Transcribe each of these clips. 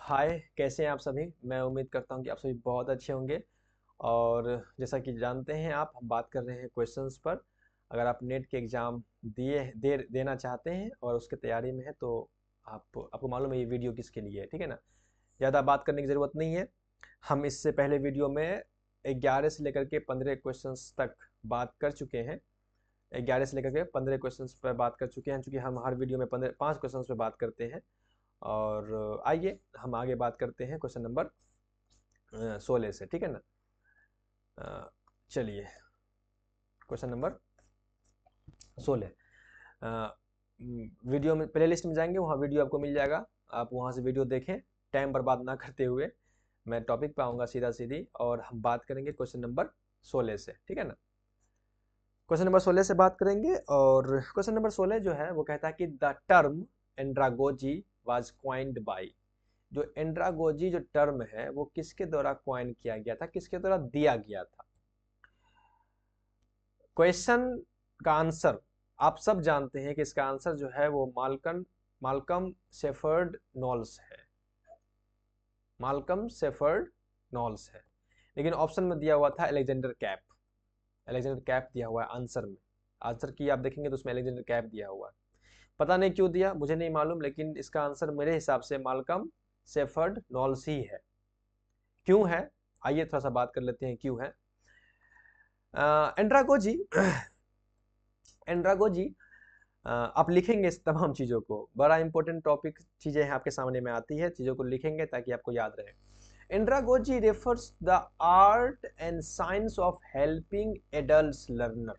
हाय, कैसे हैं आप सभी। मैं उम्मीद करता हूं कि आप सभी बहुत अच्छे होंगे। और जैसा कि जानते हैं आप, हम बात कर रहे हैं क्वेश्चंस पर। अगर आप नेट के एग्ज़ाम देना चाहते हैं और उसकी तैयारी में है तो आपको मालूम है ये वीडियो किसके लिए है, ठीक है ना। ज़्यादा बात करने की ज़रूरत नहीं है। हम इससे पहले वीडियो में 11 से लेकर के 15 क्वेश्चंस तक बात कर चुके हैं। 11 से लेकर के 15 क्वेश्चंस पर बात कर चुके हैं, चूँकि हम हर वीडियो में 5 क्वेश्चंस पे बात करते हैं। और आइए हम आगे बात करते हैं क्वेश्चन नंबर 16 से, ठीक है ना। अ, चलिए, क्वेश्चन नंबर 16। वीडियो में प्लेलिस्ट में जाएंगे, वहाँ वीडियो आपको मिल जाएगा। आप वहाँ से वीडियो देखें, टाइम बर्बाद ना करते हुए। मैं टॉपिक पे आऊँगा सीधा सीधी, और हम बात करेंगे क्वेश्चन नंबर 16 से, ठीक है ना। क्वेश्चन नंबर 16 से बात करेंगे। और क्वेश्चन नंबर 16 जो है वो कहता है कि the term andragogy was coined by. जो एंड्रागोजी जो टर्म है वो किसके द्वारा क्वाइन किया गया था, किसके द्वारा दिया गया था। क्वेश्चन का आंसर आप सब जानते हैं कि इसका आंसर जो है वो मालकम शेफर्ड नॉल्स है। मालकम शेफर्ड नॉल्स है। लेकिन ऑप्शन में दिया हुआ था अलेक्जेंडर कैप। अलेक्जेंडर कैप दिया हुआ है आंसर में। आंसर की आप देखेंगे तो उसमें अलेक्जेंडर कैप दिया हुआ है। पता नहीं क्यों दिया, मुझे नहीं मालूम, लेकिन इसका आंसर मेरे हिसाब से मालकम शेफर्ड नॉल्स ही है। क्यों है, आइए थोड़ा सा बात कर लेते हैं क्यों है। एंड्रागोजी एंड्रागोजी आप लिखेंगे इस तमाम चीज़ों को, बड़ा इंपॉर्टेंट टॉपिक चीज़ें हैं आपके सामने में आती है, चीज़ों को लिखेंगे ताकि आपको याद रहे। Andragogy refers the art and science of helping adults learner.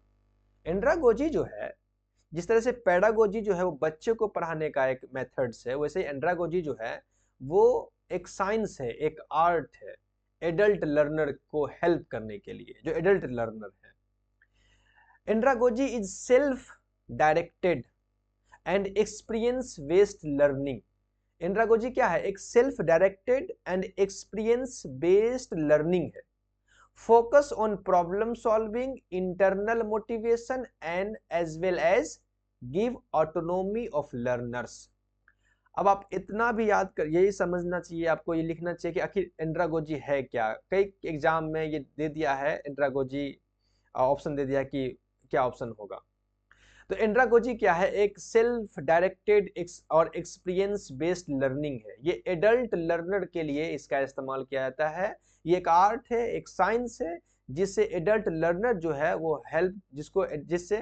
Andragogy जो है, जिस तरह से पेडागोजी जो है वो बच्चे को पढ़ाने का एक मेथड्स है, वैसे ही एंड्रागोजी जो है वो एक साइंस है, एक आर्ट है एडल्ट लर्नर को हेल्प करने के लिए, जो एडल्ट लर्नर है। Andragogy is self directed and experience based learning. Andragogy क्या है, एक self directed and experience based learning है। Focus on problem solving, internal motivation and as well as give autonomy of learners. अब आप इतना भी याद कर, यही समझना चाहिए आपको, ये लिखना चाहिए कि आखिर एंड्रागोजी है क्या। कई एग्जाम में ये दे दिया है एंड्रागोजी, ऑप्शन दे दिया कि क्या ऑप्शन होगा। तो एंड्रागोजी क्या है, एक सेल्फ डायरेक्टेड और एक्सपीरियंस बेस्ड लर्निंग है। ये एडल्ट लर्नर के लिए इसका इस्तेमाल किया जाता है। ये एक आर्ट है, एक साइंस है, जिससे एडल्ट लर्नर जो है वो जिससे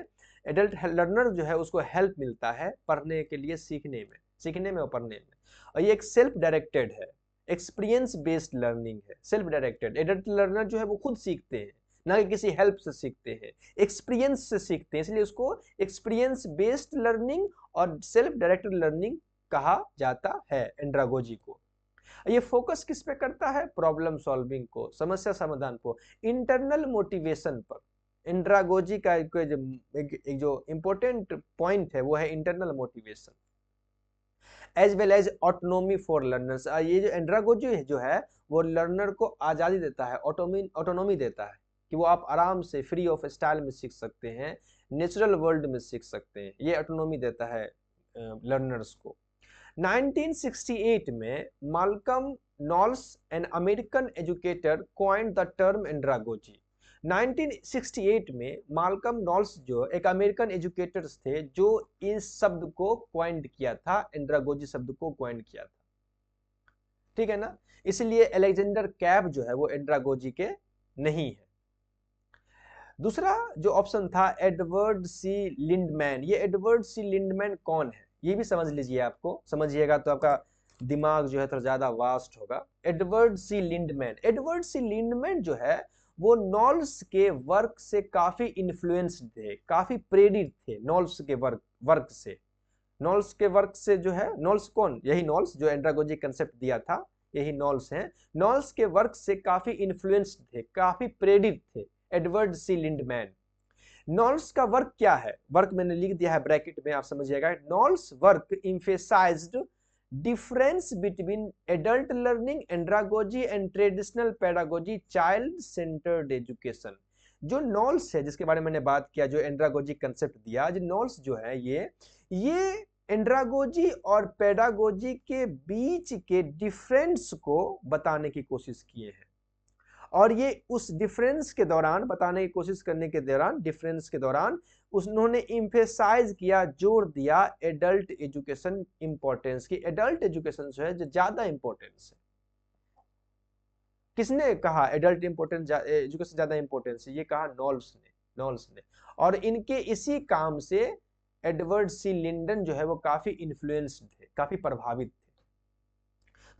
एडल्ट लर्नर जो है उसको हेल्प मिलता है पढ़ने के लिए, सीखने में और पढ़ने में। और ये एक सेल्फ डायरेक्टेड है, एक्सपीरियंस बेस्ड लर्निंग है। सेल्फ डायरेक्टेड एडल्ट लर्नर जो है वो खुद सीखते हैं, ना कि किसी हेल्प से सीखते हैं, एक्सपीरियंस से सीखते हैं, इसलिए उसको एक्सपीरियंस बेस्ड लर्निंग और सेल्फ डायरेक्टेड लर्निंग कहा जाता है एंड्रागोजी को। ये फोकस किस पे करता है, प्रॉब्लम सॉल्विंग को, समस्या समाधान को, इंटरनल मोटिवेशन पर। एंड्रागोजी का एक जो इंपॉर्टेंट पॉइंट है वो है internal motivation, as well as autonomy for learners. ये जो एंड्रागोजी जो है वो लर्नर को आज़ादी देता है, ऑटोनोमी देता है कि वो आप आराम से फ्री ऑफ स्टाइल में सीख सकते हैं, नेचुरल वर्ल्ड में सीख सकते हैं। ये ऑटोनोमी देता है लर्नर्स को। 1968 में Malcolm Knowles, an American educator, coined the term andragogy. 1968 में माल्कम नॉल्स जो एक अमेरिकन एजुकेटर्स थे जो इस शब्द को क्वाइंड किया था, एंड्रागोजी शब्द को क्वाइंड किया था, ठीक है ना। इसलिए अलेक्जेंडर कैप जो है वो एंड्रागोजी के नहीं है। दूसरा जो ऑप्शन था एडवर्ड सी लिंडमैन। ये एडवर्ड सी लिंडमैन कौन है ये भी समझ लीजिए, आपको समझिएगा तो आपका दिमाग जो है थोड़ा ज्यादा वास्ट होगा। एडवर्ड सी लिंडमैन जो है वो नॉल्स के वर्क से काफी इन्फ्लुएंस्ड थे, काफी प्रेरित थे नॉल्स के वर्क से। नॉल्स के वर्क से जो है, नॉल्स कौन, यही नॉल्स जो एंड्रागोजी कंसेप्ट दिया था, यही नॉल्स हैं। नॉल्स के वर्क से काफी इन्फ्लुएंस्ड थे, काफी प्रेरित थे एडवर्ड सी लिंडमैन। नॉल्स का वर्क क्या है, वर्क मैंने लिख दिया है ब्रैकेट में, आप समझिएगा। नॉल्स work emphasized difference between adult learning, andragogy and traditional pedagogy, child centered education। जो नॉल्स है जिसके बारे में मैंने बात किया, जो एंड्रागोजी कंसेप्ट दिया, जो नॉल्स जो है ये एंड्रागोजी और पेडागोजी के बीच के डिफरेंस को बताने की कोशिश किए हैं, और ये उस डिफरेंस के दौरान बताने की कोशिश करने के दौरान डिफरेंस के दौरान उन्होंने इम्फेसाइज किया, जोर दिया एडल्ट एजुकेशन इंपॉर्टेंस की। एडल्ट एजुकेशन जो है जो ज्यादा इंपॉर्टेंस है। किसने कहा एडल्ट इंपॉर्टेंस एजुकेशन ज्यादा इंपॉर्टेंस है? ये कहा नॉल्स ने। और इनके इसी काम से एडवर्ड सी लिंडन जो है वो काफी इन्फ्लुएंस्ड थे, काफी प्रभावित थे।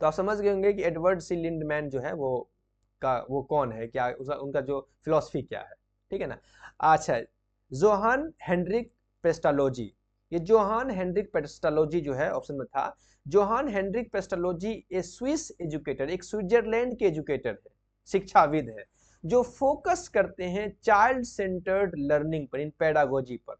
तो आप समझ गए होंगे कि एडवर्ड सी लिंडमैन जो है वो कौन है, क्या उनका जो फिलॉसफी क्या है, ठीक है ना। अच्छा, जोहान हेनरिक पेस्टालोजी। ये जोहान हेनरिक पेस्टालोजी जो है ऑप्शन में था। जोहान हेनरिक पेस्टालोजी ए स्विस एजुकेटर, एक स्विट्जरलैंड के एजुकेटर है, शिक्षाविद है, जो फोकस करते हैं चाइल्ड सेंटर्ड लर्निंग पर, इन पेडागोजी पर।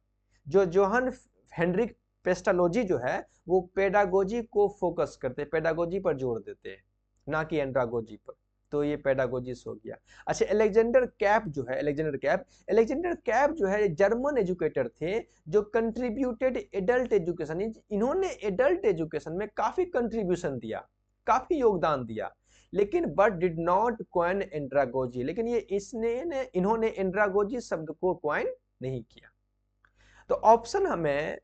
जो जोहान हेनरिक पेस्टालोजी जो है वो पेडागोजी को फोकस करते हैं, पेडागोजी पर जोर देते हैं, ना कि एंड्रागोजी पर। तो ये पेडागोजिस हो गया। अच्छा, अलेक्जेंडर कैप जो है, अलेक्जेंडर कैप जो है जर्मन एजुकेटर थे, जो कंट्रीब्यूटेड एडल्ट एजुकेशन, इन्होंने एडल्ट एजुकेशन में काफी कंट्रीब्यूशन दिया, काफी योगदान दिया, लेकिन but did not coin andragogy, लेकिन इन्होंने एंड्रागोजी शब्द को क्वाइन नहीं किया। तो ऑप्शन हमें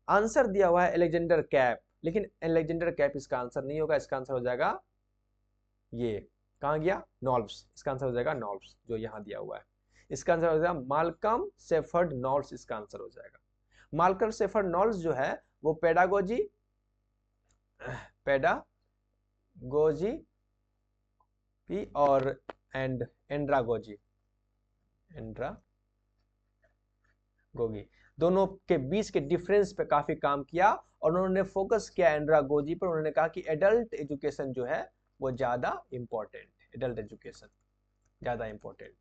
आंसर दिया हुआ है अलेक्जेंडर कैप, लेकिन अलेक्जेंडर कैप इसका आंसर नहीं होगा। इसका आंसर हो जाएगा ये, कहां गया, नॉल्स। इसका आंसर हो जाएगा नॉल्स, जो यहां दिया हुआ है। इसका आंसर हो जाएगा माल्कम शेफर्ड नॉल्स, इसका आंसर हो जाएगा। माल्कम शेफर्ड नॉल्स जो है वो पेडागोजी और एंड्रागोजी दोनों के बीच के डिफरेंस पे काफी काम किया, और उन्होंने फोकस किया एंड्रागोजी पर। उन्होंने कहा कि एडल्ट एजुकेशन जो है वो ज्यादा इंपॉर्टेंट, एडल्ट एजुकेशन ज्यादा इंपॉर्टेंट,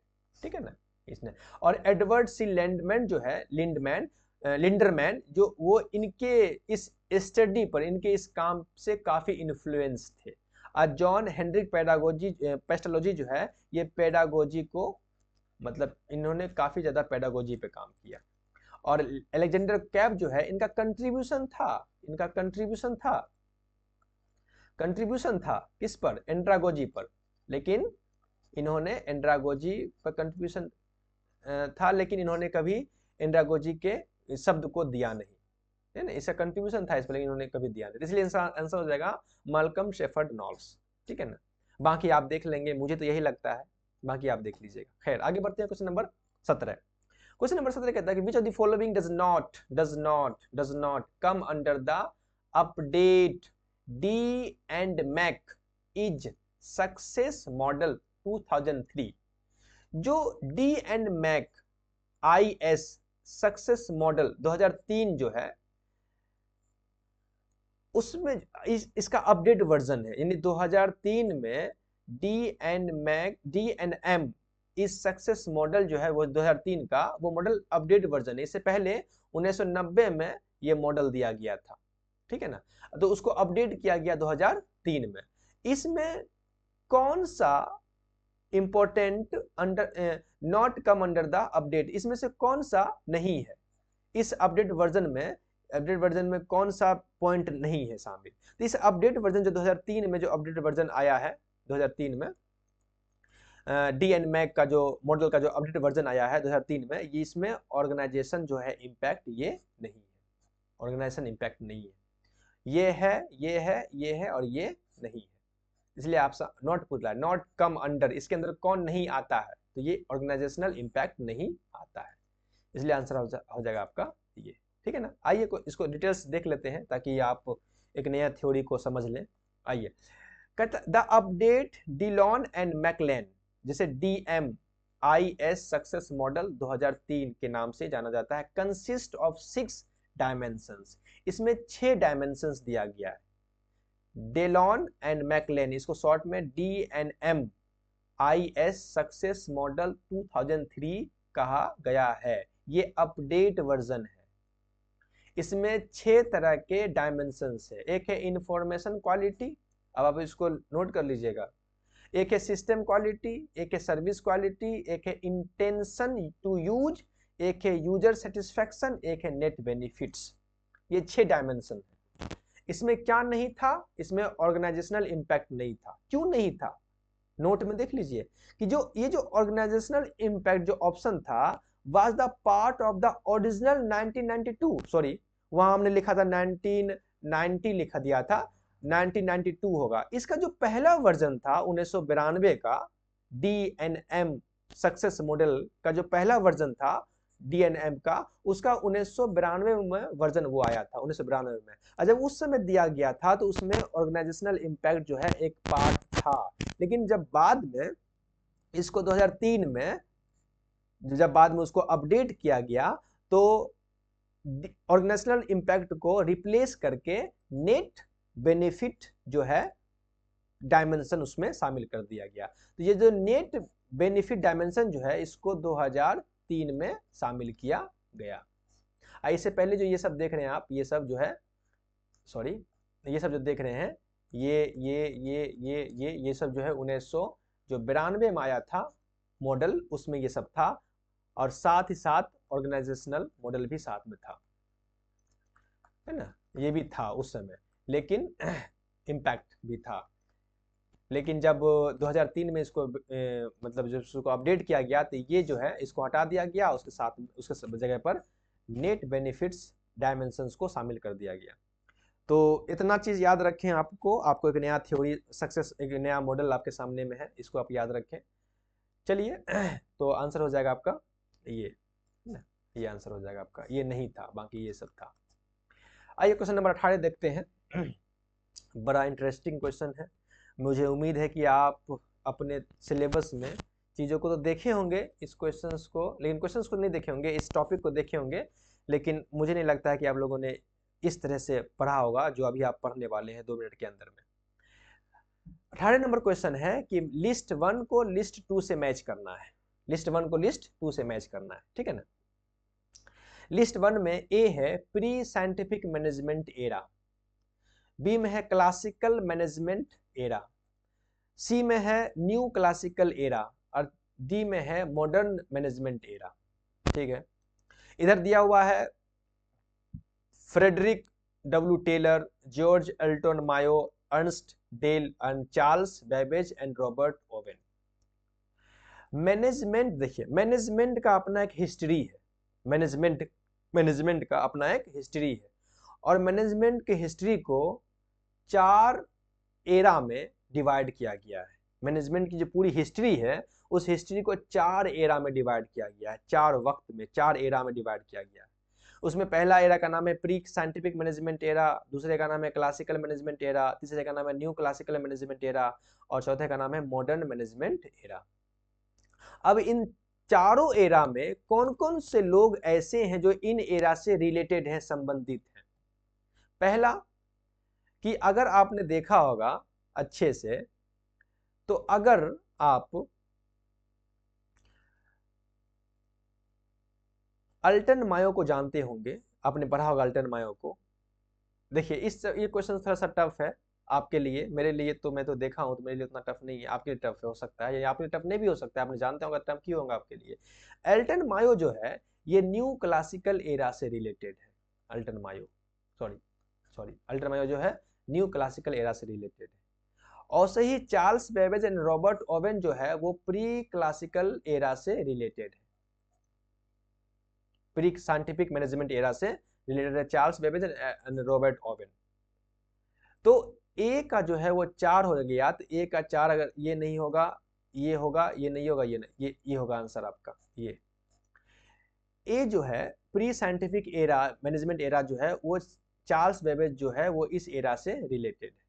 ठीक है ना, इसने। और एडवर्ड सी लिंडमैन जो है, लिंडरमैन जो, वो इनके इस स्टडी पर, इनके इस काम से काफी इन्फ्लुएंस थे। और जॉन हेनरिक पेस्टालोजी जो है ये पेडागोजी को, मतलब इन्होंने काफी ज्यादा पेडागोजी पे काम किया। और अलेक्जेंडर कैप जो है इनका कंट्रीब्यूशन था किस पर, एंड्रागोजी पर, लेकिन इन्होंने एंड्रागोजी पर कंट्रीब्यूशन था, लेकिन इन्होंने कभी एंड्रागोजी के शब्द को दिया नहीं, है ना। इसका कंट्रीब्यूशन था इस पर, लेकिन इन्होंने कभी दिया नहीं, इसलिए आंसर हो जाएगा माल्कम शेफर्ड नॉल्स, ठीक है ना। बाकी आप देख लेंगे, मुझे तो यही लगता है, बाकी आप देख लीजिएगा। खैर, आगे बढ़ते हैं। Question number 17। क्वेश्चन नंबर 17 कहता है कि which of the following does not come under the update D and Mac IS success model 2003। जो D and Mac IS success model 2003 जो है उसमें इसका अपडेट वर्जन है, यानी 2003 में DNM इस सक्सेस मॉडल जो है वो 2003 का वो मॉडल अपडेट वर्जन है। इससे पहले 1990 में ये मॉडल दिया गया था, ठीक है ना। तो उसको अपडेट किया गया 2003 में। इसमें कौन सा important not come under the update, इसमें से कौन सा नहीं है इस अपडेट वर्जन में? अपडेट वर्जन में कौन सा पॉइंट नहीं है शामिल? तो इस अपडेट वर्जन जो 2003 में जो अपडेट वर्जन आया है 2003 में, DNMAC का जो मॉडल का जो अपडेट वर्जन आया है 2003 में, ये इसमें ऑर्गेनाइजेशन जो है इम्पैक्ट ये नहीं है, ऑर्गेनाइजेशन इम्पैक्ट नहीं है। ये है, ये है, ये है और ये नहीं है, इसलिए आप नॉट पूछ रहा है, नॉट कम अंडर, इसके अंदर कौन नहीं आता है? तो ये ऑर्गेनाइजेशनल इम्पैक्ट नहीं आता है, इसलिए आंसर हो जाएगा आपका ये, ठीक है ना। आइए इसको डिटेल्स देख लेते हैं ताकि आप एक नया थ्योरी को समझ लें। आइए, कहता the update DeLone and McLean, जैसे DMIS सक्सेस मॉडल 2003 के नाम से जाना जाता है, कंसिस्ट ऑफ 6 डायमेंशंस। इसमें 6 डायमेंशंस दिया गया है। डेलॉन एंड मैकलेन, इसको शॉर्ट में DNMIS सक्सेस मॉडल 2003 कहा गया है। ये अपडेट वर्जन है। इसमें 6 तरह के डायमेंशंस है। एक है इंफॉर्मेशन क्वालिटी, अब आप इसको नोट कर लीजिएगा। एक है सिस्टम क्वालिटी, एक है सर्विस क्वालिटी, एक है इंटेंशन टू यूज, एक है यूजर सेटिस्फैक्शन, एक है नेट बेनिफिट्स। ये 6 डायमेंशन है। इसमें क्या नहीं था, इसमें ऑर्गेनाइजेशनल इम्पैक्ट नहीं था। क्यों नहीं था, नोट में देख लीजिए कि जो ये जो ऑर्गेनाइजेशनल इम्पैक्ट जो ऑप्शन था was the part of the original 1992, sorry वहां हमने लिखा था 1990 लिखा दिया था, 1992 होगा। इसका जो पहला वर्जन था 1992 का DNM सक्सेस मॉडल का जो पहला वर्जन था DNM का, उसका 1992 में वर्जन वो आया था 1992 में। और जब उस समय दिया गया था तो उसमें ऑर्गेनाइजेशनल इम्पैक्ट जो है एक पार्ट था, लेकिन जब बाद में इसको 2003 में जब बाद में उसको अपडेट किया गया तो ऑर्गेनाइजेशनल इम्पैक्ट को रिप्लेस करके नेट बेनिफिट जो है डायमेंशन उसमें शामिल कर दिया गया। तो ये जो नेट बेनिफिट डायमेंशन जो है इसको 2003 में शामिल किया गया। इससे पहले जो ये सब देख रहे हैं आप, ये सब जो है सॉरी ये सब जो देख रहे हैं ये सब जो है 1992 में आया था मॉडल, उसमें ये सब था, और साथ ही साथ ऑर्गेनाइजेशनल मॉडल भी साथ में था, है ना, ये भी था उस समय, लेकिन इम्पैक्ट भी था। लेकिन जब 2003 में इसको मतलब जब इसको अपडेट किया गया तो ये जो है इसको हटा दिया गया, उसके साथ उसके जगह पर नेट बेनिफिट्स डायमेंशंस को शामिल कर दिया गया। तो इतना चीज याद रखें, आपको एक नया थ्योरी सक्सेस, एक नया मॉडल आपके सामने में है, इसको आप याद रखें। चलिए तो आंसर हो जाएगा आपका ये आंसर हो जाएगा आपका, ये नहीं था, बाकी ये सब था। आइए क्वेश्चन नंबर 18 देखते हैं। बड़ा इंटरेस्टिंग क्वेश्चन है, मुझे उम्मीद है कि आप अपने सिलेबस में चीज़ों को तो देखे होंगे इस क्वेश्चंस को, लेकिन क्वेश्चंस को नहीं देखे होंगे, इस टॉपिक को देखे होंगे, लेकिन मुझे नहीं लगता है कि आप लोगों ने इस तरह से पढ़ा होगा जो अभी आप पढ़ने वाले हैं 2 मिनट के अंदर में। 18 नंबर क्वेश्चन है कि लिस्ट 1 को लिस्ट 2 से मैच करना है, लिस्ट 1 को लिस्ट 2 से मैच करना है, ठीक है ना। लिस्ट 1 में ए है pre scientific management era, B में है क्लासिकल मैनेजमेंट एरा, सी में है न्यू क्लासिकल एरा, और डी में है मॉडर्न मैनेजमेंट एरा, ठीक है। इधर दिया हुआ है Frederick W Taylor, George Elton Mayo, Ernest Dale and Charles Babbage and Robert Owen. Management, देखिए मैनेजमेंट का अपना एक हिस्ट्री है, मैनेजमेंट का अपना एक हिस्ट्री है, और मैनेजमेंट के हिस्ट्री को 4 एरा में डिवाइड किया गया है। मैनेजमेंट की जो पूरी हिस्ट्री है उस हिस्ट्री को 4 एरा में डिवाइड किया गया है, 4 वक्त में 4 एरा में डिवाइड किया गया है। उसमें पहला एरा का नाम है प्री साइंटिफिक मैनेजमेंट एरा, दूसरे का नाम है क्लासिकल मैनेजमेंट एरा, तीसरे का नाम है न्यू क्लासिकल मैनेजमेंट एरा, और चौथे का नाम है मॉडर्न मैनेजमेंट एरा। अब इन चारों एरा में कौन कौन से लोग ऐसे हैं जो इन एरा से रिलेटेड हैं, संबंधित हैं। पहला कि अगर आपने देखा होगा अच्छे से, तो अगर आप अल्टन मायो को जानते होंगे, आपने पढ़ा होगा अल्टन मायो को। देखिए ये क्वेश्चन थोड़ा सा टफ है आपके लिए, मेरे लिए तो मैं तो देखा हूं तो मेरे लिए उतना टफ नहीं है, आपके लिए टफ हो सकता है, या आपके लिए टफ नहीं भी हो सकता है, आपने जानते होंगे टफ क्यों होगा आपके लिए। अल्टन मायो जो है ये न्यू क्लासिकल एरा से रिलेटेड है, अल्टन मायो अल्टन मायो जो है न्यू क्लासिकल एरा से रिलेटेड है। और सही Charles Babbage and Robert Owen जो है वो प्री क्लासिकल एरा से रिलेटेड है, प्री साइंटिफिक मैनेजमेंट एरा से रिलेटेड है Charles Babbage and Robert Owen. तो ए का जो है वो 4 हो गया, तो ए का 4 अगर ये नहीं होगा, ये होगा, ये नहीं होगा, ये नहीं, ये होगा आंसर आपका। ये ए जो है pre scientific era management era जो है वो चार्ल्स बेबेज जो है वो इस एरा से रिलेटेड है,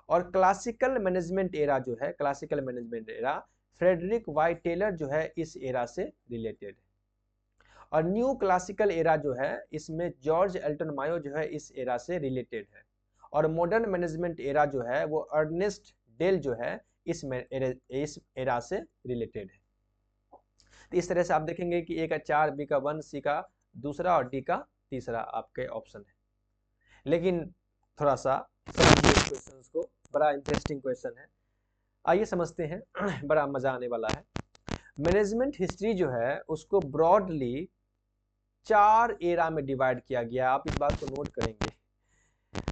और क्लासिकल मैनेजमेंट एरा जो है, classical management era Frederick Y Taylor जो है इस एरा से रिलेटेड है, और न्यू क्लासिकल एरा जो है इसमें जॉर्ज एल्टन मायो जो है इस एरा से रिलेटेड है, और मॉडर्न मैनेजमेंट एरा जो है वो अर्नेस्ट डेल जो है इस एरा से रिलेटेड है। तो इस तरह से आप देखेंगे कि ए का 4, बी का 1, सी का दूसरा और डी का तीसरा आपके ऑप्शन है। लेकिन थोड़ा सा समझिए क्वेश्चन को, बड़ा इंटरेस्टिंग क्वेश्चन है, आइए समझते हैं। बड़ा मजा आने वाला है। मैनेजमेंट हिस्ट्री जो है उसको ब्रॉडली 4 एरा में डिवाइड किया गया, आप इस बात को नोट करेंगे।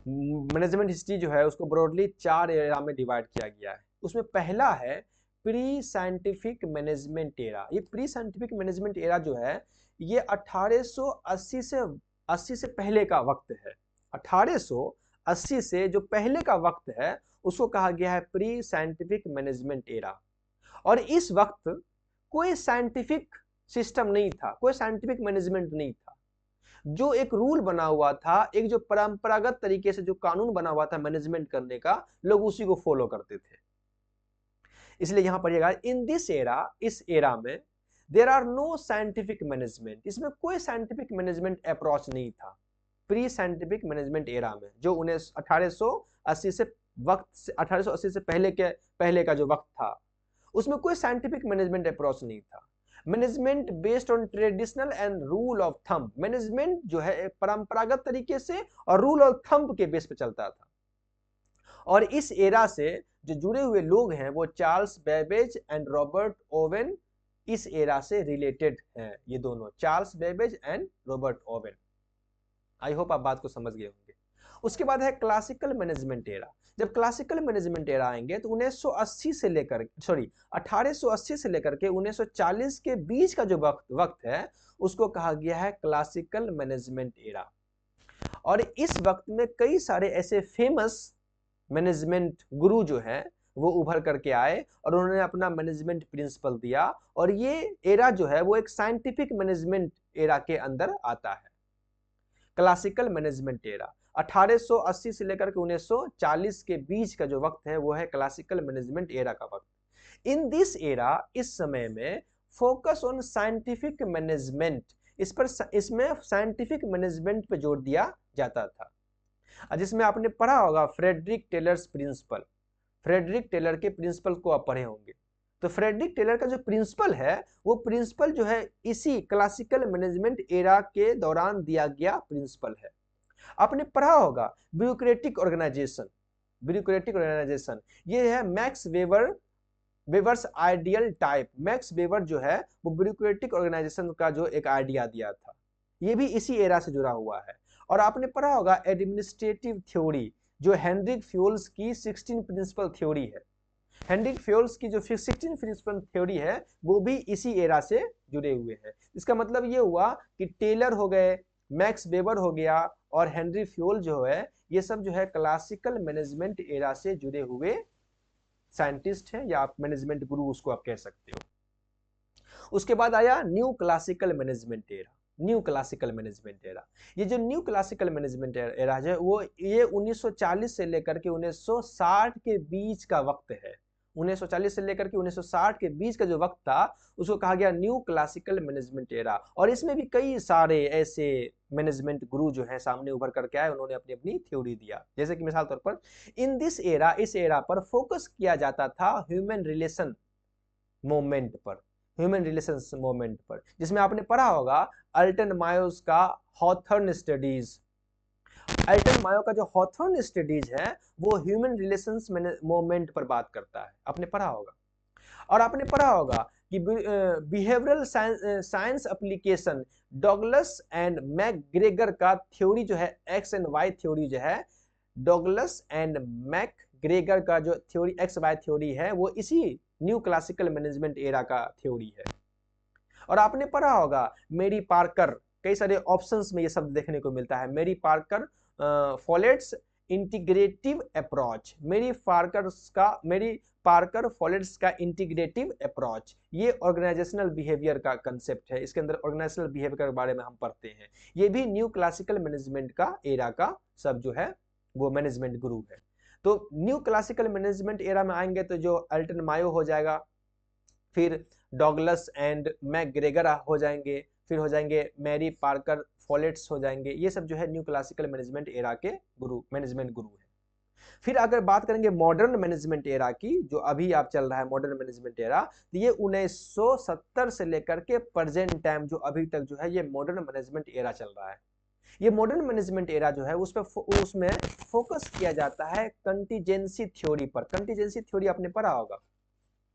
मैनेजमेंट हिस्ट्री जो है उसको ब्रॉडली 4 एरा में डिवाइड किया गया है। उसमें पहला है प्री साइंटिफिक मैनेजमेंट एरा। ये प्री साइंटिफिक मैनेजमेंट एरा जो है ये 1880 से पहले का वक्त है। 1880 से जो पहले का वक्त है उसको कहा गया है प्री साइंटिफिक मैनेजमेंट एरा। और इस वक्त कोई साइंटिफिक सिस्टम नहीं था, कोई साइंटिफिक मैनेजमेंट नहीं था। जो एक रूल बना हुआ था, एक जो परंपरागत तरीके से जो कानून बना हुआ था मैनेजमेंट करने का, लोग उसी को फॉलो करते थे। इसलिए यहां पढ़िएगा, इन दिस एरा, इस एरा में there are no scientific management, इसमें कोई साइंटिफिक मैनेजमेंट अप्रोच नहीं था। प्री साइंटिफिक मैनेजमेंट एरा में जो 1880 से वक्त से 1880 से पहले का जो वक्त था उसमें कोई साइंटिफिक मैनेजमेंट अप्रोच नहीं था। Management based on traditional and rule of thumb, management जो है परंपरागत तरीके से और रूल ऑफ थंब के बेस पे चलता था। और इस एरा से जो जुड़े हुए लोग हैं वो Charles Babbage and Robert Owen इस एरा से रिलेटेड हैं। ये दोनों Charles Babbage and Robert Owen. I hope आप बात को समझ गए होंगे। उसके बाद है क्लासिकल मैनेजमेंट एरा। जब क्लासिकल मैनेजमेंट एरा आएंगे तो 1880 से लेकर 1940 के बीच का जो वक्त है उसको कहा गया है क्लासिकल मैनेजमेंट एरा। और इस वक्त में कई सारे ऐसे फेमस मैनेजमेंट गुरु जो है वो उभर करके आए और उन्होंने अपना मैनेजमेंट प्रिंसिपल दिया। और ये एरा जो है वो एक साइंटिफिक मैनेजमेंट एरा के अंदर आता है। क्लासिकल मैनेजमेंट एरा 1880 से लेकर के 1940 के बीच का जो वक्त है वो है क्लासिकल मैनेजमेंट एरा का वक्त। इन दिस एरा, इस समय में फोकस ऑन साइंटिफिक मैनेजमेंट, इसमें साइंटिफिक मैनेजमेंट पे जोर दिया जाता था। जिसमें आपने पढ़ा होगा Frederick Taylor's principle, Frederick Taylor के प्रिंसिपल को आप पढ़े होंगे। तो फ्रेडरिक टेलर का जो प्रिंसिपल है वो प्रिंसिपल जो है इसी क्लासिकल मैनेजमेंट एरा के दौरान दिया गया प्रिंसिपल है। आपने पढ़ा होगा ब्यूरोक्रेटिक ऑर्गेनाइजेशन, ब्यूरोक्रेटिक ऑर्गेनाइजेशन ये है max Weber's ideal type. Max weber जो है वो ब्यूरोक्रेटिक ऑर्गेनाइजेशन का जो एक आइडिया दिया था, ये भी इसी एरा से जुड़ा हुआ है। और आपने पढ़ा होगा एडमिनिस्ट्रेटिव थ्योरी जो हेनरिक फ्यूल्स की 16 प्रिंसिपल थ्योरी है। हेनरिक फ्यूल्स की जो 16 प्रिंसिपल थ्योरी है वो भी इसी एरा से जुड़े हुए हैं। इसका मतलब ये हुआ कि टेलर हो गए, मैक्स वेबर हो गया और हेनरी फ्यूल जो है ये सब जो है क्लासिकल मैनेजमेंट एरा से जुड़े हुए साइंटिस्ट हैं या आप मैनेजमेंट गुरु उसको आप कह सकते हो। उसके बाद आया new classical management era. New classical management era, ये जो न्यू क्लासिकल मैनेजमेंट एरा है वो ये 1940 से लेकर के 1960 के बीच का वक्त है। 1940 से लेकर के 1960 के बीच का जो वक्त था उसको कहा गया न्यू क्लासिकल मैनेजमेंट एरा। और इसमें भी कई सारे ऐसे मैनेजमेंट गुरु जो है सामने उभर करके आए, उन्होंने अपनी अपनी थ्योरी दिया। जैसे कि मिसाल तौर पर इन दिस एरा, इस एरा पर फोकस किया जाता था ह्यूमन रिलेशन मूवमेंट पर, ह्यूमन रिलेशंस मूवमेंट पर, जिसमें आपने पढ़ा होगा अल्टन मायोस का हॉथर्न स्टडीज। अल्टन मायो का जो हॉथर्न स्टडीज है वो ह्यूमन रिलेशंस मूवमेंट पर बात करता है, आपने पढ़ा होगा। और आपने पढ़ा होगा कि behavioural science application Douglas and McGregor का थ्योरी जो है एक्स एंड वाई थ्योरी जो है, डॉगलस एंड मैकग्रेगर का जो थ्योरी एक्स वाई थ्योरी है वो इसी न्यू क्लासिकल मैनेजमेंट एरा का थ्योरी है। और आपने पढ़ा होगा मेरी पार्कर, कई सारे ऑप्शंस में ये शब्द देखने को मिलता है, मेरी पार्कर फॉलेट्स इंटीग्रेटिव अप्रोच, मेरी पार्कर फॉलेट्स का इंटीग्रेटिव अप्रोच, ये ऑर्गेनाइजेशनल बिहेवियर का कंसेप्ट है। इसके अंदर ऑर्गेनाइजेशनल बिहेवियर के बारे में हम पढ़ते हैं। ये भी न्यू क्लासिकल मैनेजमेंट का एरा का सब जो है वो मैनेजमेंट गुरु है। तो न्यू क्लासिकल मैनेजमेंट एरा में आएंगे तो जो अल्टन मायो हो जाएगा, फिर डॉगलस एंड मैकग्रेगर हो जाएंगे, फिर हो जाएंगे मैरी पार्कर फॉलेट्स हो जाएंगे। ये सब जो है न्यू क्लासिकल मैनेजमेंट एरा के गुरु, मैनेजमेंट गुरु है। फिर अगर बात करेंगे मॉडर्न मैनेजमेंट एरा की, जो अभी आप चल रहा है मॉडर्न मैनेजमेंट एरा, तो ये 1970 से लेकर के प्रेजेंट टाइम जो अभी तक जो है ये मॉडर्न मैनेजमेंट एरा चल रहा है। ये मॉडर्न मैनेजमेंट एरा जो है उसमें फोकस किया जाता है कंटीजेंसी थ्योरी पर। कंटीजेंसी थ्योरी आपने पढ़ा होगा,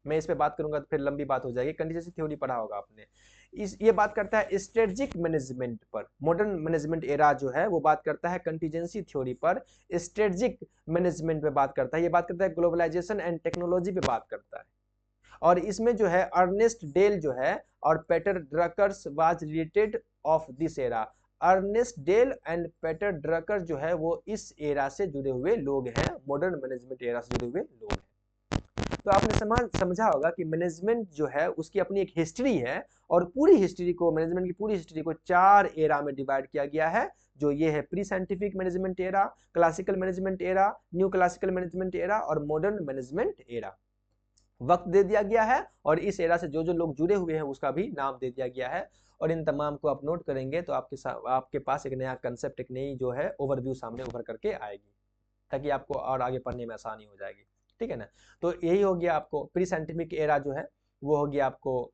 मैं इस पे बात करूंगा तो फिर लंबी बात हो जाएगी। कंटीजेंसी थ्योरी पढ़ा होगा आपने। ये बात करता है स्ट्रेटजिक मैनेजमेंट पर। मॉडर्न मैनेजमेंट एरा जो है वो बात करता है कंटीजेंसी थ्योरी पर, स्ट्रेटजिक मैनेजमेंट पे बात करता है, ये बात करता है ग्लोबलाइजेशन एंड टेक्नोलॉजी पे बात करता है। और इसमें जो है अर्नेस्ट डेल जो है और Peter Drucker's was related of this era. Ernest Dale and Peter Drucker जो है वो इस एरा से जुड़े हुए लोग हैं, मॉडर्न मैनेजमेंट एरा से जुड़े हुए लोग हैं। तो आपने समझा होगा कि मैनेजमेंट जो है उसकी अपनी एक हिस्ट्री है, और पूरी हिस्ट्री को, मैनेजमेंट की पूरी हिस्ट्री को 4 एरा में डिवाइड किया गया है, जो ये है pre scientific management era, classical management era, new classical management era और मॉडर्न मैनेजमेंट एरा। वक्त दे दिया गया है और इस एरा से जो जो लोग जुड़े हुए हैं उसका भी नाम दे दिया गया है। और इन तमाम को आप नोट करेंगे तो आपके पास एक नया कंसेप्ट, एक नई जो है ओवरव्यू सामने उभर करके आएगी, ताकि आपको और आगे पढ़ने में आसानी हो जाएगी, ठीक है ना। तो यही हो गया आपको प्री साइंटिफिक एरा जो है वो हो गया आपको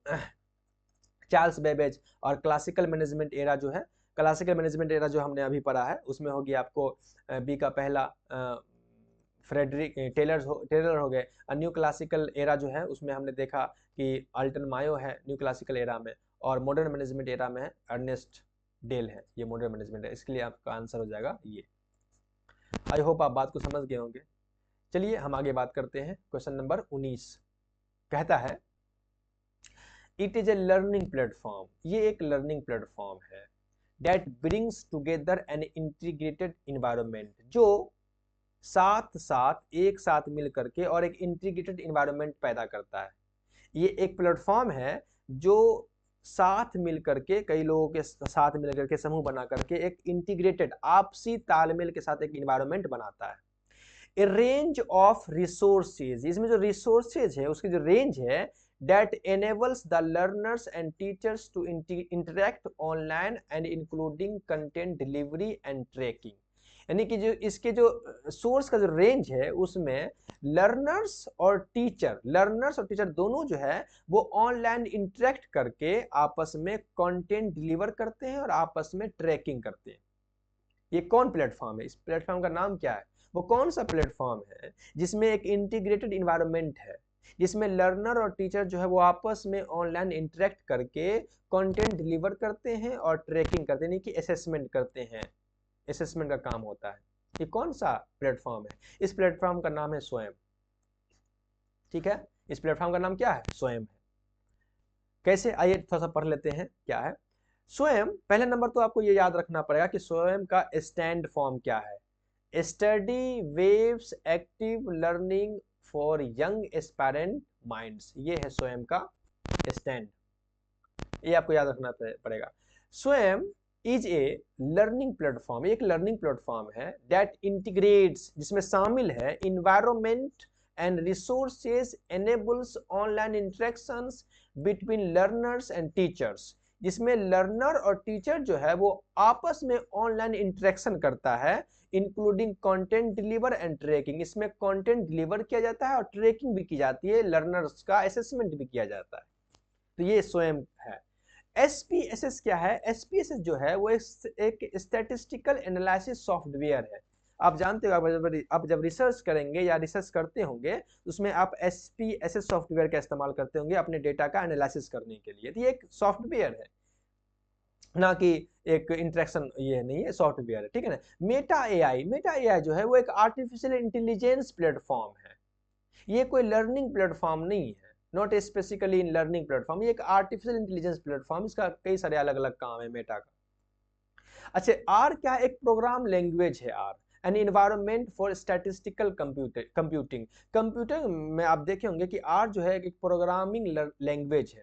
चार्ल्स बेबेज, और क्लासिकल मैनेजमेंट एरा जो है, क्लासिकल मैनेजमेंट एरा जो हमने अभी पढ़ा है उसमें हो गया आपको बी का पहला फ्रेडरिक टेलर हो गए। न्यू क्लासिकल एरा जो है उसमें हमने देखा कि अल्टन मायो है न्यू क्लासिकल एरा में, और मॉडर्न मैनेजमेंट एरा में है अर्नेस्ट डेल है, ये मॉडर्न मैनेजमेंट है। इसके लिए आपका आंसर हो जाएगा ये। आई होप आप बात को समझ गए होंगे। चलिए हम आगे बात करते हैं। क्वेश्चन नंबर 19 कहता है it is a learning platform, ये एक लर्निंग प्लेटफॉर्म है that brings together an integrated environment, जो एक साथ मिल करके और एक इंटीग्रेटेड इन्वायरमेंट पैदा करता है। ये एक प्लेटफॉर्म है जो साथ मिल करके, कई लोगों के साथ मिल करके समूह बना करके एक इंटीग्रेटेड आपसी तालमेल के साथ एक इन्वायरमेंट बनाता है। ए रेंज ऑफ रिसोर्सेज, इसमें जो रिसोर्सेज है उसकी जो रेंज है, that enables the learners and teachers to interact online and including content delivery and tracking। यानी कि जो इसके जो सोर्स का जो रेंज है उसमें लर्नर्स और टीचर दोनों जो है वो ऑनलाइन इंटरेक्ट करके आपस में कंटेंट डिलीवर करते हैं और आपस में ट्रैकिंग करते हैं। ये कौन प्लेटफॉर्म है? इस प्लेटफॉर्म का नाम क्या है? वो कौन सा प्लेटफॉर्म है जिसमें एक इंटीग्रेटेड इन्वायरमेंट है, जिसमें लर्नर और टीचर जो है वो आपस में ऑनलाइन इंटरेक्ट करके कंटेंट डिलीवर करते हैं और ट्रैकिंग करते हैं, यानी कि असेसमेंट करते हैं, असेसमेंट का काम होता है। ये कौन सा प्लेटफॉर्म है? इस प्लेटफॉर्म का नाम है स्वयं, ठीक है। इस प्लेटफॉर्म का नाम क्या है? स्वयं है। कैसे, आइए थोड़ा सा पढ़ लेते हैं क्या है स्वयं। पहले नंबर तो आपको ये याद रखना पड़ेगा कि स्वयं का स्टैंड फॉर्म क्या है। Study waves active learning for young aspirant minds, ये है स्वयं का स्टैंड, ये आपको याद रखना पड़ेगा। Swayam is a learning platform, एक लर्निंग प्लेटफॉर्म है दैट इंटीग्रेट्स, जिसमें शामिल है environment and resources, enables online interactions between learners and teachers, जिसमें लर्नर और टीचर जो है वो आपस में ऑनलाइन इंटरेक्शन करता है, including content deliver and tracking, इसमें कंटेंट डिलीवर किया जाता है और ट्रैकिंग भी की जाती है, लर्नर्स का असेसमेंट भी किया जाता है। तो ये स्वयं है। SPSS क्या है? SPSS जो है वो एक स्टैटिस्टिकल एनालिसिस सॉफ्टवेयर है। आप जानते हो आप जब रिसर्च करेंगे या रिसर्च करते होंगे उसमें आप SPSS सॉफ्टवेयर का इस्तेमाल करते होंगे अपने डेटा का एनालिसिस करने के लिए। तो ये एक सॉफ्टवेयर है, ना कि एक इंटरेक्शन, ये नहीं है, सॉफ्टवेयर है, ठीक है ना। मेटा AI जो है वो एक आर्टिफिशियल इंटेलिजेंस प्लेटफॉर्म है, ये कोई लर्निंग प्लेटफॉर्म नहीं है, not specifically in learning platform, ये एक आर्टिफिशियल इंटेलिजेंस प्लेटफॉर्म, इसका कई सारे अलग अलग काम है मेटा का। अच्छा, आर क्या? एक प्रोग्राम लैंग्वेज है R, an environment for statistical computing. Computer में आप देखे होंगे कि आर जो है एक प्रोग्रामिंग लैंग्वेज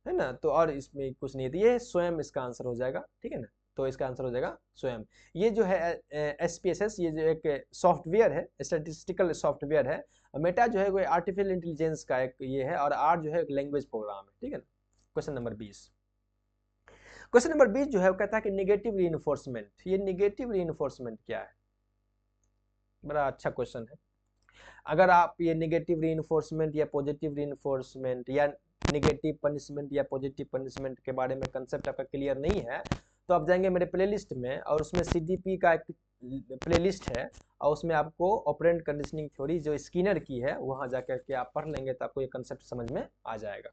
है ना। तो और इसमें कुछ नहीं है, ये स्वयं इसका आंसर हो जाएगा, ठीक है ना। तो इसका आंसर हो जाएगा स्वयं। ये जो है SPSS, ये जो एक सॉफ्टवेयर है, स्टैटिस्टिकल सॉफ्टवेयर है। मेटा जो है वो आर्टिफिशियल इंटेलिजेंस का एक ये है, और आर जो है एक लैंग्वेज प्रोग्राम है, ठीक है ना। क्वेश्चन नंबर 20 जो है वो कहता है कि नेगेटिव रीइंफोर्समेंट, ये नेगेटिव रीइंफोर्समेंट क्या है? बड़ा अच्छा क्वेश्चन है। अगर आप ये नेगेटिव रीइंफोर्समेंट या पॉजिटिव रीइंफोर्समेंट या नेगेटिव पनिशमेंट या पॉजिटिव पनिशमेंट के बारे में कंसेप्ट आपका क्लियर नहीं है तो आप जाएंगे मेरे प्लेलिस्ट में, और उसमें CDP का एक प्लेलिस्ट है, और उसमें आपको ऑपरेंट कंडीशनिंग थ्योरी जो स्किनर की है वहां जाकर के आप पढ़ लेंगे तो आपको ये कंसेप्ट समझ में आ जाएगा।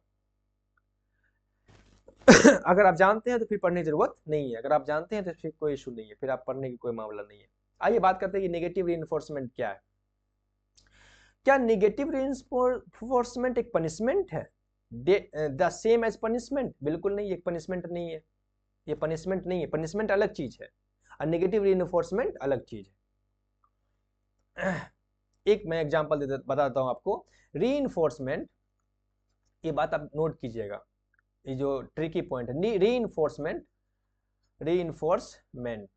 अगर आप जानते हैं तो फिर पढ़ने की जरूरत नहीं है, अगर आप जानते हैं तो फिर कोई इशू नहीं है, फिर आप पढ़ने की कोई मामला नहीं है। आइए बात करते हैं कि नेगेटिव रीइंफोर्समेंट क्या है। क्या नेगेटिव रीइंफोर्समेंट एक पनिशमेंट है? The same as punishment? बिल्कुल नहीं, एक पनिशमेंट नहीं है, ये पनिशमेंट नहीं है, पनिशमेंट अलग चीज है और नेगेटिव रीइंफोर्समेंट अलग चीज है। एक मैं एग्जांपल बता देता हूं आपको। रीइंफोर्समेंट, ये बात आप नोट कीजिएगा, ये जो ट्रिकी पॉइंट है, रीइंफोर्समेंट, रीइंफोर्समेंट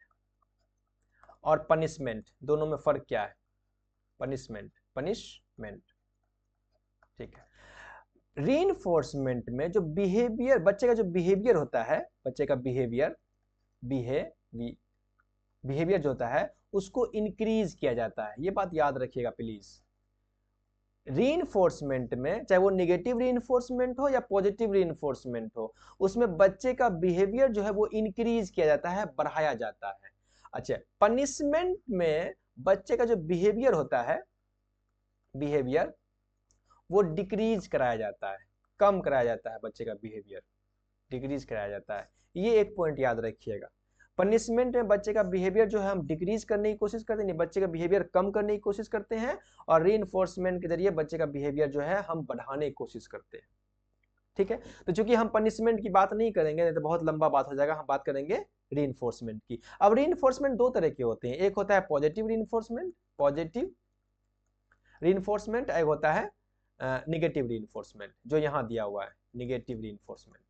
और पनिशमेंट दोनों में फर्क क्या है? पनिशमेंट, पनिशमेंट, ठीक है। रीइंफोर्समेंट में जो बिहेवियर, बच्चे का जो बिहेवियर होता है, बच्चे का बिहेवियर, बिहेवियर जो होता है उसको इंक्रीज किया जाता है, ये बात याद रखिएगा प्लीज। रीइंफोर्समेंट में चाहे वो नेगेटिव रीइंफोर्समेंट हो या पॉजिटिव रीइंफोर्समेंट हो, उसमें बच्चे का बिहेवियर जो है वो इंक्रीज किया जाता है, बढ़ाया जाता है। अच्छा, पनिशमेंट में बच्चे का जो बिहेवियर होता है, बिहेवियर वो डिक्रीज कराया जाता है, कम कराया जाता है, बच्चे का बिहेवियर डिक्रीज कराया जाता है। ये एक पॉइंट याद रखिएगा। पनिशमेंट में बच्चे का बिहेवियर जो है हम डिक्रीज करने की कोशिश करते हैं, बच्चे का बिहेवियर कम करने की कोशिश करते हैं, और रीइंफोर्समेंट के जरिए बच्चे का बिहेवियर जो है हम बढ़ाने की कोशिश करते हैं। ठीक है, तो चूंकि हम पनिशमेंट की बात नहीं करेंगे, नहीं तो बहुत लंबा बात हो जाएगा, हम बात करेंगे रीइंफोर्समेंट की। अब रीइंफोर्समेंट दो तरह के होते हैं, एक होता है पॉजिटिव रीइंफोर्समेंट, पॉजिटिव रीइंफोर्समेंट, एक होता है नेगेटिव रीइंफोर्समेंट, जो यहां दिया हुआ है नेगेटिव रीइंफोर्समेंट।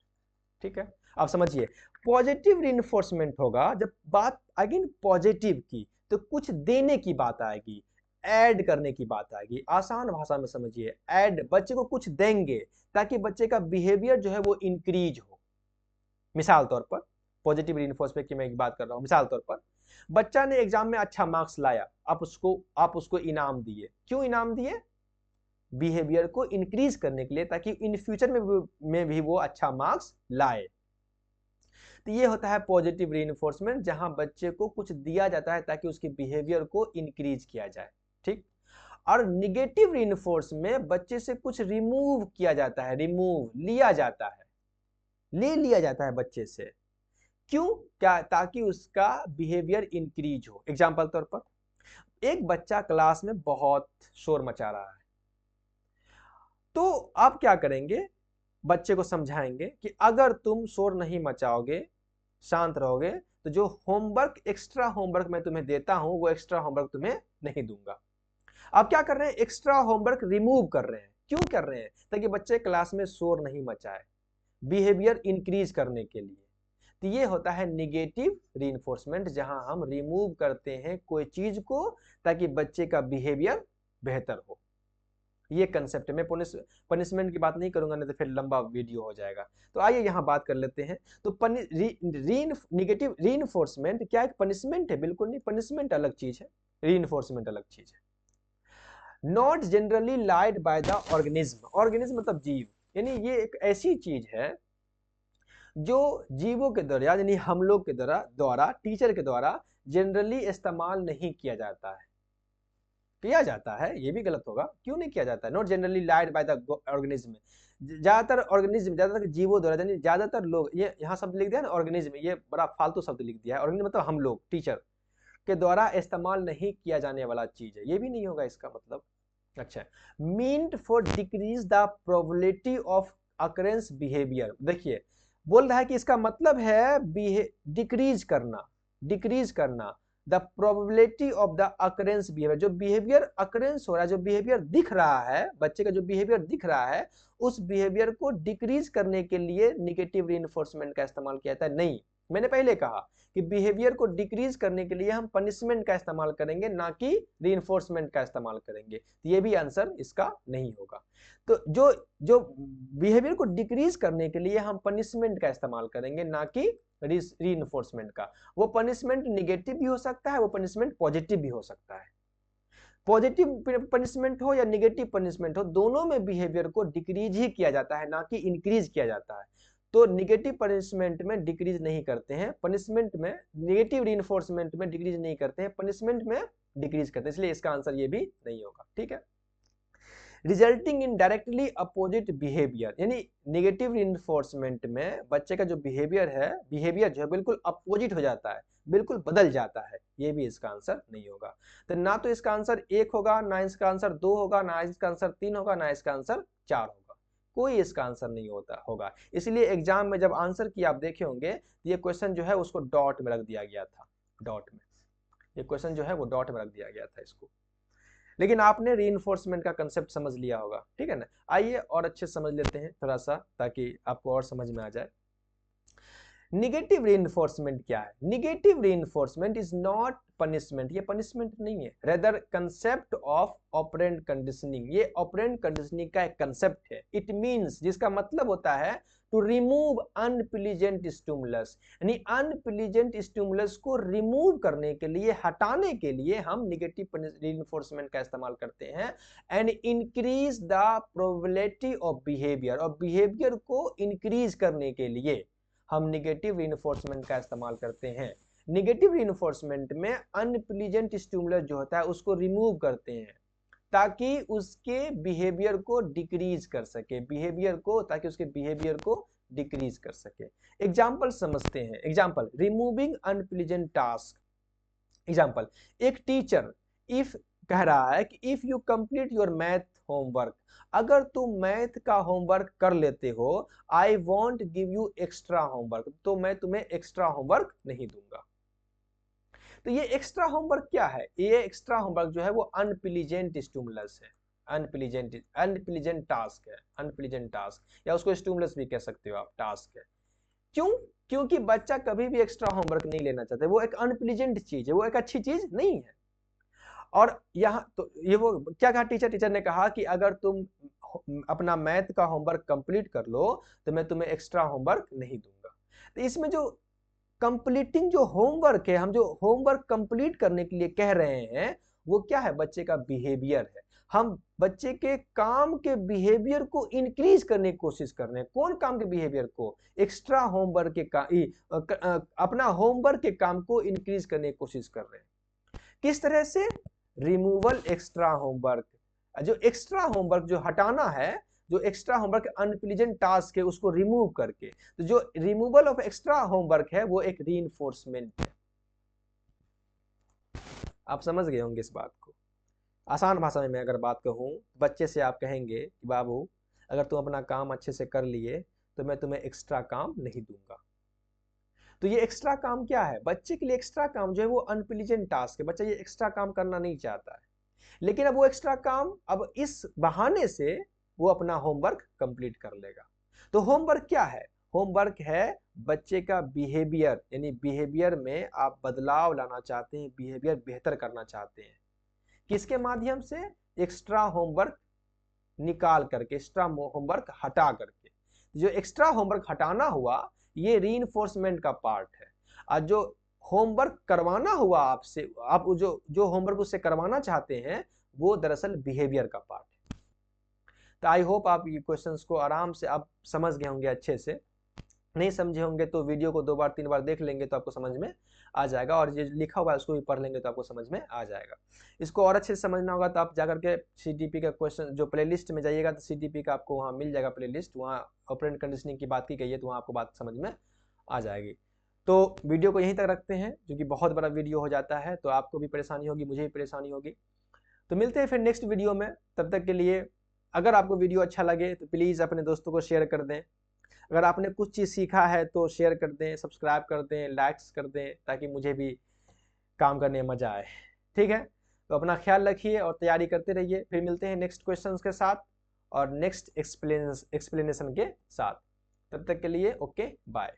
ठीक है, आप समझिए, पॉजिटिव रीइंफोर्समेंट होगा जब बात अगेन पॉजिटिव की, तो कुछ देने की बात आएगी, ऐड करने की बात आएगी। आसान भाषा में समझिए, ऐड, बच्चे को कुछ देंगे ताकि बच्चे का बिहेवियर जो है वो इंक्रीज हो। मिसाल तौर पर पॉजिटिव रीइंफोर्समेंट की मैं एक बात कर रहा हूं, मिसाल तौर पर बच्चा ने एग्जाम में अच्छा मार्क्स लाया, आप उसको इनाम दिए। क्यों इनाम दिए? बिहेवियर को इंक्रीज करने के लिए, ताकि इन फ्यूचर में भी वो अच्छा मार्क्स लाए। तो ये होता है पॉजिटिव रीइंफोर्समेंट, जहां बच्चे को कुछ दिया जाता है ताकि उसके बिहेवियर को इंक्रीज किया जाए। ठीक, और निगेटिव रीइंफोर्स में बच्चे से कुछ रिमूव किया जाता है, रिमूव लिया जाता है, ले लिया जाता है बच्चे से। क्यों? क्या? ताकि उसका बिहेवियर इंक्रीज हो। एग्जांपल तौर पर, एक बच्चा क्लास में बहुत शोर मचा रहा है, तो आप क्या करेंगे? बच्चे को समझाएंगे कि अगर तुम शोर नहीं मचाओगे, शांत रहोगे, तो जो होमवर्क, एक्स्ट्रा होमवर्क मैं तुम्हें देता हूं, वो एक्स्ट्रा होमवर्क तुम्हें नहीं दूंगा। आप क्या कर रहे हैं? एक्स्ट्रा होमवर्क रिमूव कर रहे हैं। क्यों कर रहे हैं? ताकि बच्चे क्लास में शोर नहीं मचाए, बिहेवियर इंक्रीज करने के लिए। तो ये होता है निगेटिव रीइंफोर्समेंट, जहां हम रिमूव करते हैं कोई चीज को ताकि बच्चे का बिहेवियर बेहतर हो। ये कंसेप्ट है। मैं पनिशमेंट की बात नहीं करूंगा, नहीं तो फिर लंबा वीडियो हो जाएगा। तो आइए यहां बात कर लेते हैं। तो निगेटिव रीइंफोर्समेंट क्या एक पनिशमेंट है? बिल्कुल नहीं, पनिशमेंट अलग चीज है, रीइंफोर्समेंट अलग चीज है। Not generally liked by the organism, organism मतलब जीव, यानी ये एक ऐसी चीज है जो जीवों के द्वारा, यानी हम लोग के द्वारा टीचर के द्वारा जनरली इस्तेमाल नहीं किया जाता है। किया जाता है, ये भी गलत होगा, क्यों नहीं किया जाता है? Not generally liked by the organism, ज्यादातर ऑर्गेनिज्म, ज्यादातर जीवों द्वारा, यानी ज्यादातर लोग, ये यहाँ शब्द लिख दिया ना ऑर्गेनिज्म, ये बड़ा फालतू शब्द लिख दिया है। ऑर्गेनिज्म मतलब हम लोग, टीचर के द्वारा इस्तेमाल नहीं किया जाने वाला चीज है, ये भी नहीं होगा इसका मतलब। अच्छा, meant for decrease the probability of occurrence behaviour. देखिए, बोल रहा है कि इसका मतलब है डिक्रीज करना, डिक्रीज करना the probability of the occurrence behaviour. जो बिहेवियर अकरेंस हो रहा है, जो बिहेवियर दिख रहा है, बच्चे का जो बिहेवियर दिख रहा है, उस बिहेवियर को डिक्रीज करने के लिए निगेटिव रीइंफोर्समेंट का इस्तेमाल किया जाता है। नहीं, मैंने पहले कहा कि बिहेवियर को डिक्रीज करने के लिए हम पनिशमेंट का इस्तेमाल करेंगे, ना कि रीइंफोर्समेंट का इस्तेमाल करेंगे। तो ये भी आंसर इसका नहीं होगा। तो जो जो बिहेवियर को डिक्रीज करने के लिए हम पनिशमेंट का इस्तेमाल करेंगे, ना कि रीइंफोर्समेंट का। वो पनिशमेंट निगेटिव भी हो सकता है, वो पनिशमेंट पॉजिटिव भी हो सकता है। पॉजिटिव पनिशमेंट हो या निगेटिव पनिशमेंट हो, दोनों में बिहेवियर को डिक्रीज ही किया जाता है, ना कि इंक्रीज किया जाता है। तो निगेटिव पनिशमेंट में डिक्रीज नहीं करते हैं, पनिशमेंट में, निगेटिव रीइंफोर्समेंट में डिक्रीज नहीं करते हैं, पनिशमेंट में डिक्रीज करते हैं, इसलिए इसका आंसर ये भी नहीं होगा। ठीक है, resulting in directly opposite behaviour, यानी नेगेटिव रिइंफोर्समेंट में बच्चे का जो बिहेवियर जो है बिल्कुल अपोजिट हो जाता है, बिल्कुल बदल जाता है। ये भी इसका आंसर नहीं होगा। तो ना तो इसका आंसर 1 होगा, ना इसका आंसर 2 होगा, ना इसका आंसर 3 होगा, ना इसका आंसर 4 होगा। कोई इसका आंसर नहीं होगा। इसलिए एग्जाम में जब आंसर की आप देखे होंगे, ये क्वेश्चन जो है उसको डॉट में रख दिया गया था, डॉट में। ये क्वेश्चन जो है वो डॉट में रख दिया गया था इसको। लेकिन आपने रीइंफोर्समेंट का कंसेप्ट समझ लिया होगा, ठीक है ना। आइए और अच्छे समझ लेते हैं थोड़ा सा, ताकि आपको और समझ में आ जाए। निगेटिव रीइंफोर्समेंट क्या है? Negative reinforcement is not punishment, ये पनिशमेंट नहीं है। Rather concept of operant conditioning, ये ऑपरेंट कंडीशनिंग का एक कंसेप्ट है। इट मींस, जिसका मतलब होता है टू रिमूव अनप्लीजेंट स्टिमुलस, यानी अनप्लीजेंट स्टिमुलस को रिमूव करने के लिए, हटाने के लिए हम निगेटिव रीइंफोर्समेंट का इस्तेमाल करते हैं। And increase the probability of behaviour, और बिहेवियर को इंक्रीज करने के लिए हम निगेटिव रीइंफोर्समेंट का इस्तेमाल करते हैं। निगेटिव रीइंफोर्समेंट में अनप्लीजेंट स्टिमुलस जो होता है उसको रिमूव करते हैं, ताकि उसके बिहेवियर को डिक्रीज कर सके, ताकि उसके बिहेवियर को डिक्रीज कर सके। एग्जाम्पल समझते हैं। Example, removing unpleasant task. Example, एक टीचर इफ कह रहा है कि if you complete your math homework, अगर तुम मैथ का होमवर्क कर लेते हो, I want give you extra homework, तो मैं तुम्हें एक्स्ट्रा होमवर्क नहीं दूंगा। तो ये एक्स्ट्रा होमवर्क क्या है? ये एक्स्ट्रा होमवर्क जो है वो अनप्लीजेंट स्टिमुलस है, अनप्लीजेंट टास्क है, अनप्लीजेंट टास्क, या उसको स्टिमुलस भी कह सकते हो आप, टास्क है। क्यों? क्योंकि बच्चा कभी भी एक्स्ट्रा होमवर्क नहीं लेना चाहता, वो एक अनप्लीजेंट चीज है, वो एक अच्छी चीज नहीं है। और यहाँ तो ये वो क्या कहा टीचर ने कहा कि अगर तुम अपना मैथ का होमवर्क कंप्लीट कर लो तो मैं तुम्हें एक्स्ट्रा होमवर्क नहीं दूंगा। तो इसमें जो कंप्लीटिंग जो होमवर्क है, हम जो होमवर्क कंप्लीट करने के लिए कह रहे हैं, वो क्या है? बच्चे का बिहेवियर है। हम बच्चे के काम के बिहेवियर को इंक्रीज करने की कोशिश कर रहे हैं। कौन काम के बिहेवियर को? एक्स्ट्रा होमवर्क के अपना होमवर्क के काम को इंक्रीज करने की कोशिश कर रहे हैं। किस तरह से? रिमूवल एक्स्ट्रा होमवर्क, जो एक्स्ट्रा होमवर्क जो हटाना है, जो एक्स्ट्रा होमवर्क अनप्लीजेंट टास्क है उसको रिमूव करके। तो जो रिमूवल ऑफ एक्स्ट्रा होमवर्क है वो एक रीइंफोर्समेंट है। आप समझ गए होंगे इस बात को। आसान भाषा में मैं अगर बात कहूं, बच्चे से आप कहेंगे कि बाबू अगर तुम अपना काम अच्छे से कर लिए तो मैं तुम्हें एक्स्ट्रा काम नहीं दूंगा। तो ये एक्स्ट्रा काम क्या है? बच्चे के लिए एक्स्ट्रा काम जो है वो अनप्लीजेंट टास्क है। बच्चा ये एक्स्ट्रा काम करना नहीं चाहता है, लेकिन अब वो एक्स्ट्रा काम, अब इस बहाने से वो अपना होमवर्क कंप्लीट कर लेगा। तो होमवर्क क्या है? होमवर्क है बच्चे का बिहेवियर, यानी बिहेवियर में आप बदलाव लाना चाहते हैं, बिहेवियर बेहतर करना चाहते हैं। किसके माध्यम से? एक्स्ट्रा होमवर्क निकाल करके, एक्स्ट्रा होमवर्क हटा करके। जो एक्स्ट्रा होमवर्क हटाना हुआ ये रीइंफोर्समेंट का पार्ट है, और जो होमवर्क करवाना हुआ आपसे, आप जो होमवर्क उससे करवाना चाहते हैं वो दरअसल बिहेवियर का पार्ट है। तो आई होप आप ये क्वेश्चंस को आराम से आप समझ गए होंगे अच्छे से। नहीं समझे होंगे तो वीडियो को 2 बार 3 बार देख लेंगे तो आपको समझ में आ जाएगा, और जो लिखा हुआ है उसको भी पढ़ लेंगे तो आपको समझ में आ जाएगा। इसको और अच्छे से समझना होगा तो आप जाकर के सीटीपी का क्वेश्चन जो प्लेलिस्ट में जाइएगा तो सीटीपी का आपको वहाँ मिल जाएगा प्लेलिस्ट, वहाँ ऑपरेंट कंडीशनिंग की बात की गई है, तो वहाँ आपको बात समझ में आ जाएगी। तो वीडियो को यहीं तक रखते हैं, क्योंकि बहुत बड़ा वीडियो हो जाता है तो आपको भी परेशानी होगी, मुझे भी परेशानी होगी। तो मिलते हैं फिर नेक्स्ट वीडियो में। तब तक के लिए अगर आपको वीडियो अच्छा लगे तो प्लीज़ अपने दोस्तों को शेयर कर दें। अगर आपने कुछ चीज़ सीखा है तो शेयर कर दें, सब्सक्राइब कर दें, लाइक्स कर दें, ताकि मुझे भी काम करने में मज़ा आए। ठीक है, तो अपना ख्याल रखिए और तैयारी करते रहिए। फिर मिलते हैं नेक्स्ट क्वेश्चंस के साथ और नेक्स्ट एक्सप्लेनेशन के साथ। तब तक के लिए ओके, बाय।